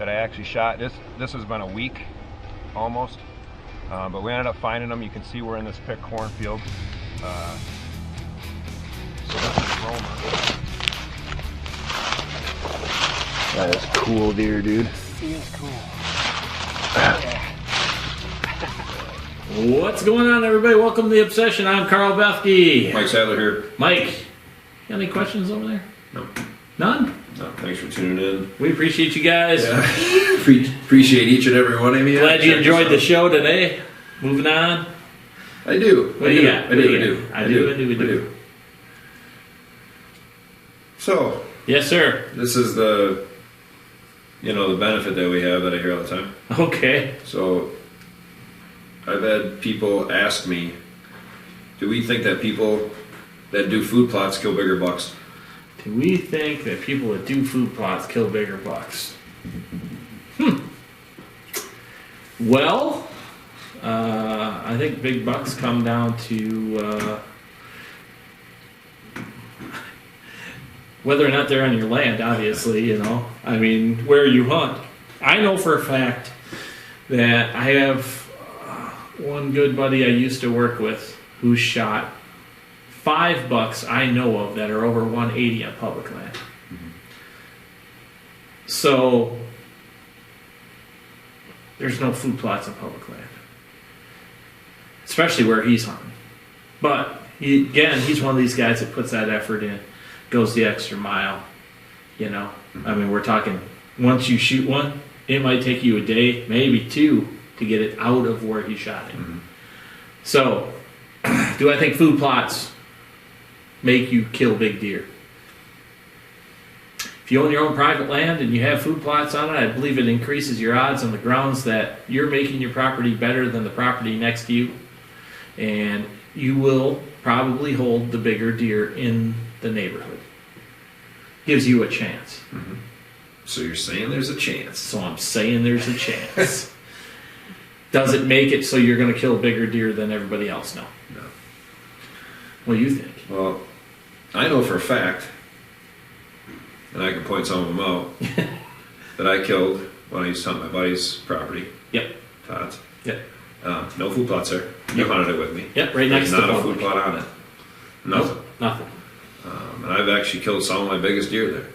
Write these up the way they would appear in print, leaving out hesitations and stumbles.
that I actually shot. This has been a week almost, but we ended up finding them. You can see we're in this pick cornfield. So that's a roamer. That is cool deer, dude. He is cool. What's going on, everybody? Welcome to The Obsession. I'm Carl Bethke. Mike Sadler here. Mike, got any questions over there? No. None? No, thanks for tuning in. We appreciate you guys. Yeah. Appreciate each and every one of you. Glad you enjoyed the show today. Moving on. I do. What do you got? I do. So. Yes, sir. This is the benefit that we have that I hear all the time. Okay. So, I've had people ask me, do we think that people that do food plots kill bigger bucks? Do we think that people that do food plots kill bigger bucks? Well, I think big bucks come down to whether or not they're on your land, obviously, I mean, where you hunt. I know for a fact that I have one good buddy I used to work with who shot 5 bucks I know of that are over 180 on public land. Mm-hmm. So there's no food plots on public land, especially where he's hunting. But he's one of these guys that puts that effort in, goes the extra mile. Mm-hmm. I mean, we're talking once you shoot one, it might take you a day, maybe 2, to get it out of where he shot it. Mm-hmm. So, do I think food plots make you kill big deer? If you own your own private land and you have food plots on it, I believe it increases your odds on the grounds that you're making your property better than the property next to you, and you will probably hold the bigger deer in the neighborhood. Gives you a chance. Mm-hmm. So you're saying there's a chance. So I'm saying there's a chance. Does it make it so you're going to kill bigger deer than everybody else? No. No. What do you think? Well, I know for a fact, and I can point some of them out, that I killed when I used to hunt my buddy's property. Yep. Todd's. Yep. No food plots there. You hunted it with me. Yep, right next to the There's not a food plot on it. Nothing. Nope, nothing. And I've actually killed some of my biggest deer there.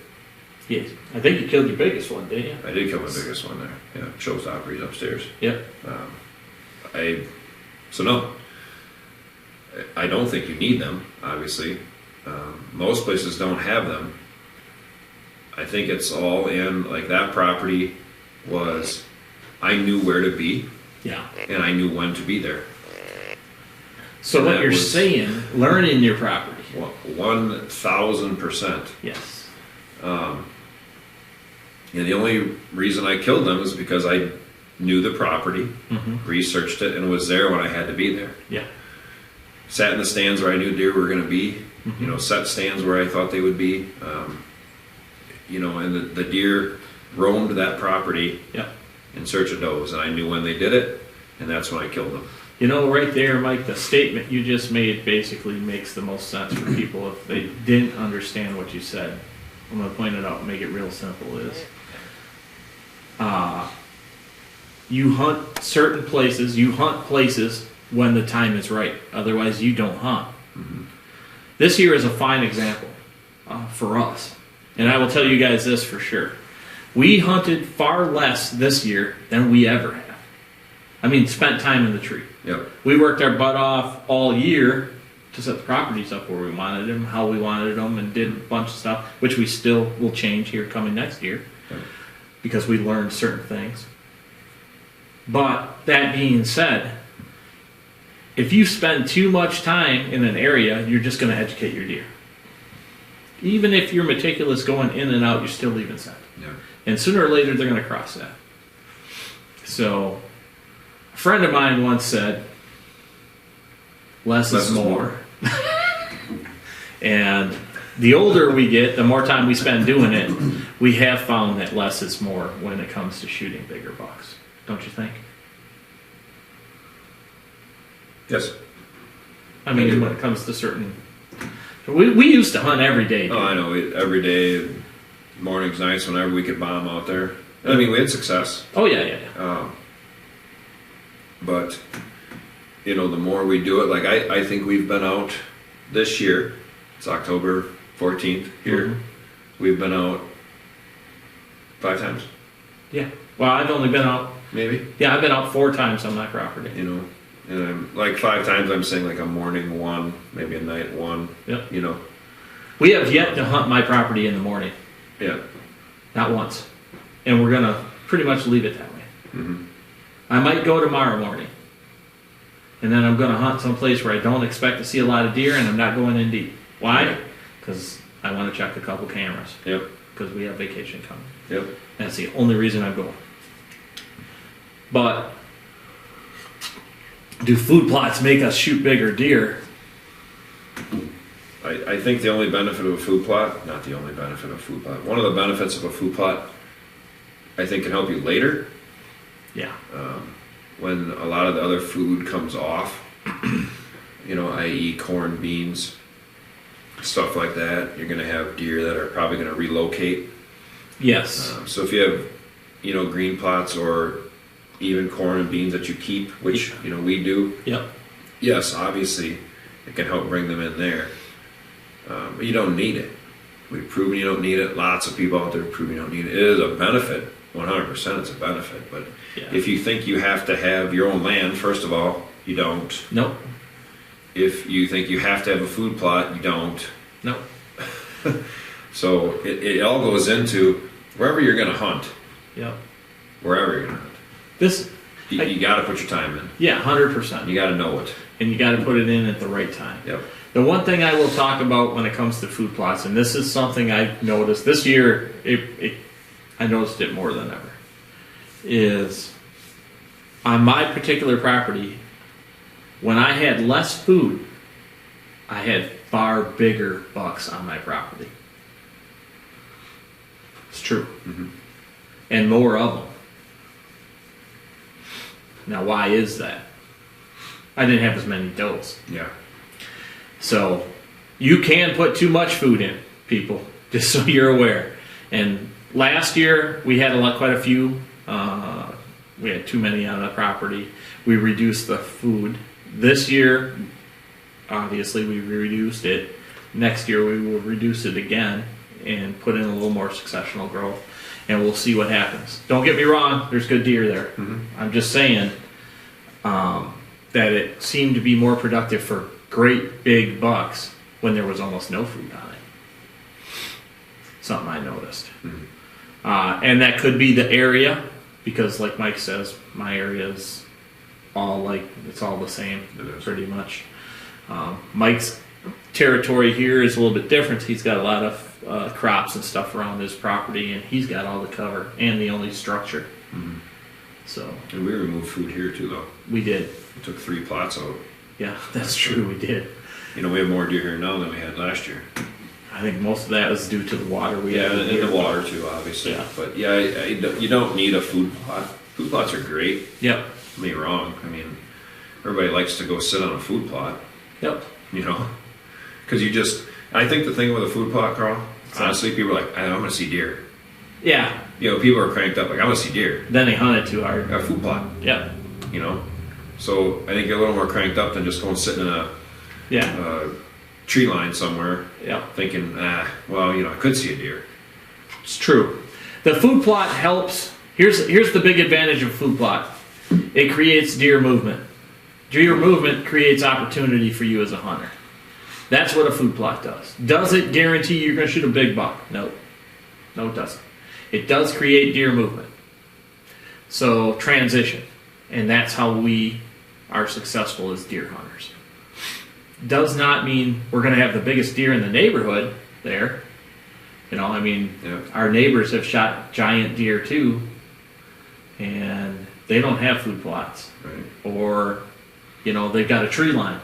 Yes. I think you killed your biggest one, didn't you? I did kill my biggest one there. Yeah, showstopper, he's upstairs. Yep. So no, I don't think you need them, obviously. Most places don't have them. I think it's all in, like that property was, I knew where to be. Yeah. And I knew when to be there. So what you're saying, learning your property. 1,000%. Yes. And the only reason I killed them is because I knew the property, mm-hmm. researched it, and was there when I had to be there. Yeah. Sat in the stands where I knew deer were going to be, mm-hmm. Set stands where I thought they would be, and the deer roamed that property in search of does, and I knew when they did it, and that's when I killed them. Right there, Mike, the statement you just made basically makes the most sense for people if they didn't understand what you said. I'm going to point it out and make it real simple is, you hunt certain places, when the time is right. Otherwise, you don't hunt. Mm-hmm. This here is a fine example for us. And I will tell you guys this for sure. We hunted far less this year than we ever have. I mean, spent time in the tree. Yep. We worked our butt off all year to set the properties up where we wanted them, how we wanted them, and did a bunch of stuff, which we still will change here coming next year because we learned certain things. But that being said, if you spend too much time in an area, you're just going to educate your deer. Even if you're meticulous going in and out, you're still leaving scent. Yeah. And sooner or later, they're going to cross that. So, a friend of mine once said, less is more. And the older we get, the more time we spend doing it, we have found that less is more when it comes to shooting bigger bucks. Don't you think? Yes. I mean, when it comes to certain... We used to hunt every day. Oh, I know. Every day, mornings, nights, whenever we could bomb out there. I mean, we had success. Oh yeah. But, you know, the more we do it, like I think we've been out this year, it's October 14th here, Mhm. we've been out 5 times, Yeah. Well, I've only been out. maybe, Yeah, I've been out 4 times on my property. you know, and I'm like 5 times I'm saying like a morning one, maybe a night one, Yep. you know, We have yet to hunt my property in the morning, yeah. not once, and we're gonna pretty much leave it that way. Hmm. I might go tomorrow morning, and then I'm gonna hunt someplace where I don't expect to see a lot of deer, and I'm not going in deep. Why? Yeah. Because I want to check a couple cameras. Yep, Because we have vacation coming. yep. That's the only reason I'm going. But do food plots make us shoot bigger deer? I think the only benefit of a food plot, not the only benefit of a food plot, one of the benefits of a food plot, I think can help you later, Yeah. when a lot of the other food comes off, you know, i.e. corn, beans, stuff like that, you're going to have deer that are probably going to relocate. Yes. So if you have, you know, green plots or even corn and beans that you keep, which, you know, we do, Yep. yes, obviously, it can help bring them in there. But you don't need it. We've proven you don't need it. Lots of people out there have proven you don't need it. It is a benefit. 100% it's a benefit. But Yeah. if you think you have to have your own land, first of all, you don't. Nope. If you think you have to have a food plot, you don't. Nope. So it all goes into wherever you're going to hunt. Yep. Wherever you're going to hunt. This, You got to put your time in. yeah, 100%. You got to know it. And you got to put it in at the right time. Yep. The one thing I will talk about when it comes to food plots, and this is something I noticed this year, I noticed it more than ever, is on my particular property, when I had less food, I had far bigger bucks on my property. It's true. Mhm. And more of them. Now, why is that? I didn't have as many does. Yeah. So you can put too much food in, people, just so you're aware. And last year we had quite a few. We had too many on the property. We reduced the food. This year, obviously, we reduced it. Next year we will reduce it again and put in a little more successional growth, and we'll see what happens. Don't get me wrong, there's good deer there. Mhm. I'm just saying that it seemed to be more productive for great big bucks when there was almost no food on it. Something I noticed. And that could be the area, because like Mike says, my area is all it's all the same, It is. pretty much. Mike's territory here is a little bit different. He's got a lot of crops and stuff around his property, and he's got all the cover and the only structure. Mhm. So And we removed food here too, though. we did. We took 3 plots out. Yeah, that's true. We did. You know, we have more deer here now than we had last year. I think most of that was due to the water we Yeah, had. and the water too, obviously. Yeah. But yeah, you don't need a food plot. Food plots are great. Yep. Don't get me wrong. I mean, everybody likes to go sit on a food plot, Yep. you know, because you just. I think the thing with a food plot, Carl, honestly, people are like, I'm going to see deer. Yeah. You know, people are cranked up like, I'm going to see deer. Then they hunt it too hard. A food plot, Yep. you know. So I think you're a little more cranked up than just going sitting in a Yeah. tree line somewhere, Yep. thinking, well, you know, I could see a deer. It's true. The food plot helps. Here's the big advantage of food plot. It creates deer movement. Deer movement creates opportunity for you as a hunter. That's what a food plot does. Does it guarantee you're going to shoot a big buck? No. No, it doesn't. It does create deer movement. So transition. And that's how we are successful as deer hunters. Does not mean we're going to have the biggest deer in the neighborhood there. You know, I mean, Yeah. our neighbors have shot giant deer too, and they don't have food plots. Right. Or, you know, they've got a tree line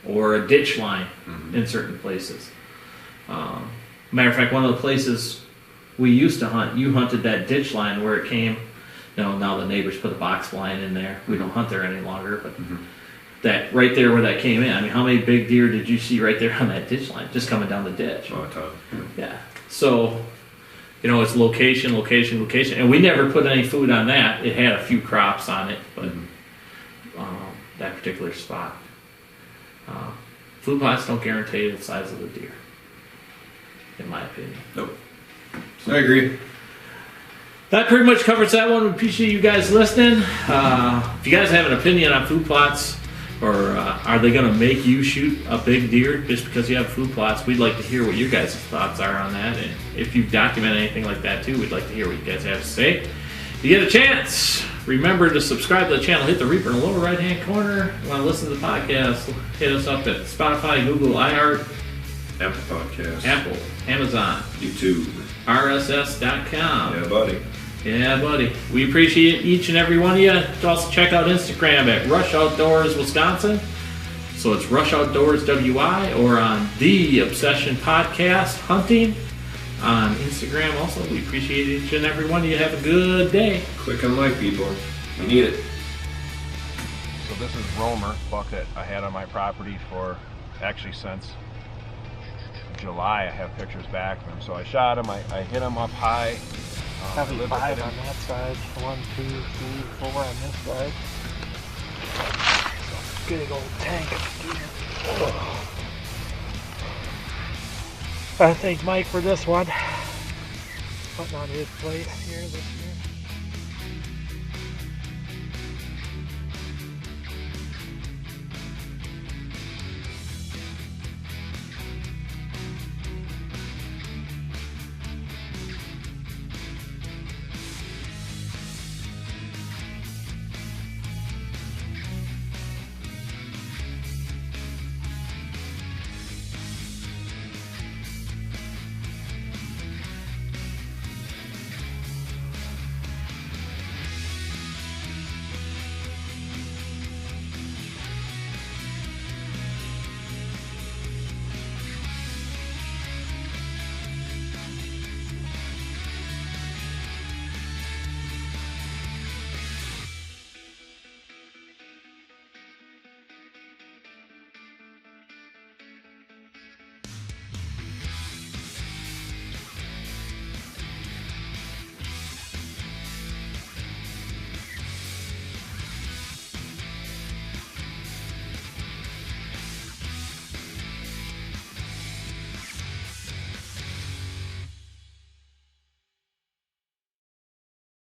or a ditch line Mhm. in certain places. Matter of fact, one of the places we used to hunt, you hunted that ditch line where it came. You know, now the neighbors put a box line in there. We don't hunt there any longer, but that right there where that came in. I mean, how many big deer did you see right there on that ditch line, just coming down the ditch? Oh, a ton. Yeah. So you know, it's location, location, location, and we never put any food on that. It had a few crops on it, but that particular spot. Food plots don't guarantee the size of the deer, in my opinion. Nope. I agree. That pretty much covers that one. We appreciate you guys listening. If you guys have an opinion on food plots, or are they going to make you shoot a big deer just because you have food plots, we'd like to hear what your guys' thoughts are on that. And if you've documented anything like that too, we'd like to hear what you guys have to say. If you get a chance, remember to subscribe to the channel. Hit the Reaper in the lower right-hand corner. If you want to listen to the podcast, hit us up at Spotify, Google, iHeart, Apple Podcast, Apple, Amazon, YouTube, RSS.com. Yeah, buddy. Yeah, buddy. We appreciate each and every one of you. Also check out Instagram at Rush Outdoors Wisconsin. So it's Rush Outdoors WI, or on The Obsession Podcast Hunting on Instagram. Also, we appreciate each and every one of you. Have a good day. Click on like, people. We need it. So this is Romer, buck that I had on my property for actually since July. I have pictures back of him. So I shot him. I hit him up high. Probably 5 on that side. 1, 2, 3, 4 on this side. Big old tank of deer. Oh. I thank Mike for this one. Putting on his plate here this year.